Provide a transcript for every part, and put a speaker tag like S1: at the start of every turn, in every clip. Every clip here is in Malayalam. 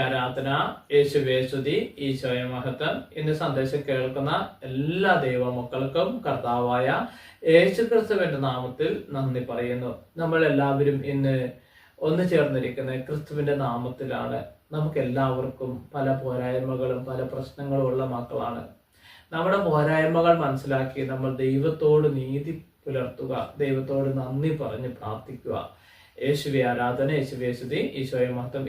S1: ആരാധന, യേശുവേ സ്തുതി, ഈശോയെ മഹത്വം. ഇന്ന് സന്ദേശം കേൾക്കുന്ന എല്ലാ ദൈവമക്കൾക്കും കർത്താവായ യേശുക്രിസ്തുവിന്റെ നാമത്തിൽ നന്ദി പറയുന്നു. നമ്മൾ എല്ലാവരും ഇന്ന് ഒന്നു ചേർന്നിരിക്കുന്ന ക്രിസ്തുവിന്റെ നാമത്തിലാണ്. നമുക്ക് എല്ലാവർക്കും പല പോരായ്മകളും പല പ്രശ്നങ്ങളും ഉള്ള മക്കളാണ്. നമ്മുടെ പോരായ്മകൾ മനസ്സിലാക്കി നമ്മൾ ദൈവത്തോട് നീതി പുലർത്തുക, ദൈവത്തോട് നന്ദി പറഞ്ഞ് പ്രാർത്ഥിക്കുക. യേശുവെ ആരാധന, യേശുവേ സ്തുതി, ഈശോയെ മഹത്വം.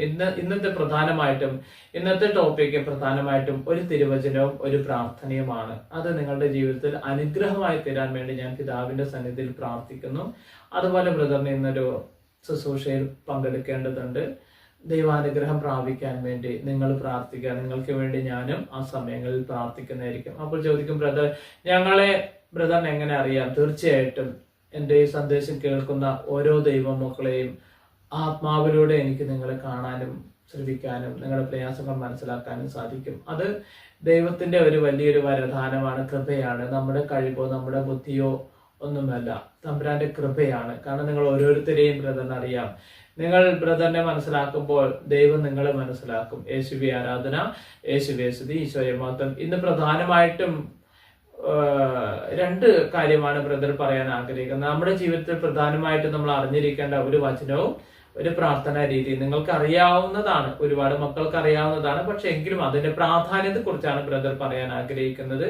S1: ഇന്നത്തെ ടോപ്പിക്ക് പ്രധാനമായിട്ടും ഒരു തിരുവചനവും ഒരു പ്രാർത്ഥനയുമാണ്. അത് നിങ്ങളുടെ ജീവിതത്തിൽ അനുഗ്രഹമായി തീരാൻ വേണ്ടി ഞാൻ പിതാവിന്റെ സന്നിധിയിൽ പ്രാർത്ഥിക്കുന്നു. അതുപോലെ ബ്രദറിന് ഇന്നൊരു ശുശ്രൂഷയിൽ പങ്കെടുക്കേണ്ടതുണ്ട്. ദൈവാനുഗ്രഹം പ്രാപിക്കാൻ വേണ്ടി നിങ്ങൾ പ്രാർത്ഥിക്കുക. നിങ്ങൾക്ക് വേണ്ടി ഞാനും ആ സമയങ്ങളിൽ പ്രാർത്ഥിക്കുന്നതായിരിക്കും. അപ്പോൾ ചോദിക്കും, ബ്രദറിന് എങ്ങനെ അറിയാം? തീർച്ചയായിട്ടും എൻ്റെ ഈ സന്ദേശം കേൾക്കുന്ന ഓരോ ദൈവമക്കളെയും ആത്മാവിലൂടെ എനിക്ക് നിങ്ങളെ കാണാനും ശ്രദ്ധിക്കാനും നിങ്ങളുടെ പ്രയാസങ്ങൾ മനസ്സിലാക്കാനും സാധിക്കും. അത് ദൈവത്തിന്റെ ഒരു വലിയൊരു വരദാനമാണ്, കൃപയാണ്. നമ്മുടെ കഴിവോ നമ്മുടെ ബുദ്ധിയോ ഒന്നുമല്ല, തമ്പുരാന്റെ കൃപയാണ്. കാരണം നിങ്ങൾ ഓരോരുത്തരെയും ബ്രദറിന് അറിയാം. നിങ്ങൾ ബ്രദറിനെ മനസ്സിലാക്കുമ്പോൾ ദൈവം നിങ്ങളെ മനസ്സിലാക്കും. യേശുവേ ആരാധന, യേശുവേ സ്തുതി, ഈശോയെ മഹത്വം. ഇന്ന് പ്രധാനമായിട്ടും രണ്ട് കാര്യമാണ് ബ്രദർ പറയാൻ ആഗ്രഹിക്കുന്നത്. നമ്മുടെ ജീവിതത്തിൽ പ്രധാനമായിട്ടും നമ്മൾ അറിഞ്ഞിരിക്കേണ്ട ഒരു വചനവും ഒരു പ്രാർത്ഥനാ രീതി നിങ്ങൾക്ക് അറിയാവുന്നതാണ്, ഒരുപാട് മക്കൾക്ക് അറിയാവുന്നതാണ്. പക്ഷെ എങ്കിലും അതിന്റെ പ്രാധാന്യത്തെ കുറിച്ചാണ് ബ്രദർ പറയാൻ ആഗ്രഹിക്കുന്നത്.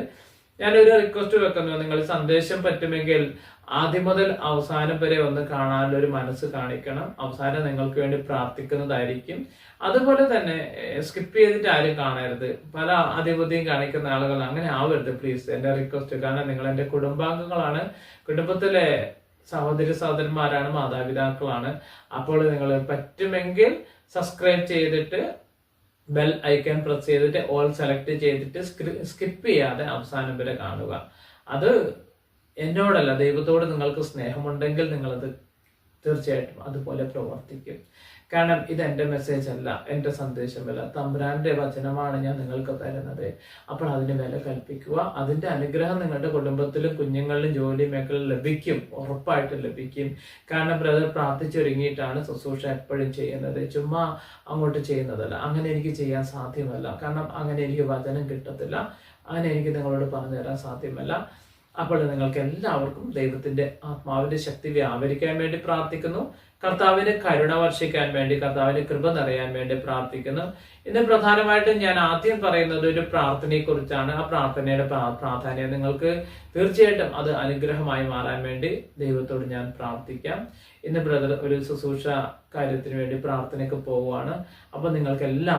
S1: ഞാനൊരു റിക്വസ്റ്റ് വെക്കുന്നു, നിങ്ങൾ സന്ദേശം പറ്റുമെങ്കിൽ ആദ്യം മുതൽ അവസാനം വരെ ഒന്ന് കാണാനുള്ള ഒരു മനസ്സ് കാണിക്കണം. അവസാനം നിങ്ങൾക്ക് വേണ്ടി പ്രാർത്ഥിക്കുന്നതായിരിക്കും. അതുപോലെ തന്നെ സ്കിപ്പ് ചെയ്തിട്ട് ആരും കാണരുത്. പല അതിബുദ്ധിയും കാണിക്കുന്ന ആളുകൾ അങ്ങനെ ആവരുത് പ്ലീസ്, എന്റെ റിക്വസ്റ്റ്. കാരണം നിങ്ങൾ എന്റെ കുടുംബാംഗങ്ങളാണ്, കുടുംബത്തിലെ സഹോദരന്മാരാണ്, മാതാപിതാക്കളാണ്. അപ്പോൾ നിങ്ങൾ പറ്റുമെങ്കിൽ സബ്സ്ക്രൈബ് ചെയ്തിട്ട് ബെൽ ഐക്കൺ പ്രസ് ചെയ്തിട്ട് ഓൾ സെലക്ട് ചെയ്തിട്ട് സ്കിപ്പ് ചെയ്യാതെ അവസാനം വരെ കാണുക. അത് എന്നോടല്ല, ദൈവത്തോട് നിങ്ങൾക്ക് സ്നേഹമുണ്ടെങ്കിൽ നിങ്ങളത് തീർച്ചയായിട്ടും അതുപോലെ പ്രവർത്തിക്കും. കാരണം ഇത് എൻ്റെ മെസ്സേജ് അല്ല, എൻ്റെ സന്ദേശമല്ല, തമ്പുരാന്റെ വചനമാണ് ഞാൻ നിങ്ങൾക്ക് തരുന്നത്. അപ്പോൾ അതിന് വില കൽപ്പിക്കുക. അതിന്റെ അനുഗ്രഹം നിങ്ങളുടെ കുടുംബത്തിലും കുഞ്ഞുങ്ങളിലും ജോലി മേഖലയിൽ ലഭിക്കും, ഉറപ്പായിട്ടും ലഭിക്കും. കാരണം ബ്രദർ പ്രാർത്ഥിച്ചൊരുങ്ങിയിട്ടാണ് ശുശ്രൂഷ എപ്പോഴും ചെയ്യുന്നത്, ചുമ്മാ അങ്ങോട്ട് ചെയ്യുന്നതല്ല. അങ്ങനെ എനിക്ക് ചെയ്യാൻ സാധ്യമല്ല. കാരണം അങ്ങനെ എനിക്ക് വചനം കിട്ടത്തില്ല, അങ്ങനെ എനിക്ക് നിങ്ങളോട് പറഞ്ഞു തരാൻ സാധ്യമല്ല. അപ്പോൾ നിങ്ങൾക്ക് എല്ലാവർക്കും ദൈവത്തിന്റെ ആത്മാവിന്റെ ശക്തി വ്യാപരിക്കാൻ വേണ്ടി പ്രാർത്ഥിക്കുന്നു. കർത്താവിന് കരുണ വർഷിക്കാൻ വേണ്ടി, കർത്താവിന് കൃപ നിറയാൻ വേണ്ടി പ്രാർത്ഥിക്കുന്നു. ഇന്ന് പ്രധാനമായിട്ടും ഞാൻ ആദ്യം പറയുന്നത് ഒരു പ്രാർത്ഥനയെ കുറിച്ചാണ്. ആ പ്രാർത്ഥനയുടെ പ്രാധാന്യം നിങ്ങൾക്ക് തീർച്ചയായിട്ടും അത് അനുഗ്രഹമായി മാറാൻ വേണ്ടി ദൈവത്തോട് ഞാൻ പ്രാർത്ഥിക്കാം. ഇന്ന് ബ്രദർ ഒരു ശുശ്രൂഷ കാര്യത്തിന് വേണ്ടി പ്രാർത്ഥനയ്ക്ക് പോവുകയാണ്. അപ്പൊ നിങ്ങൾക്ക് എല്ലാം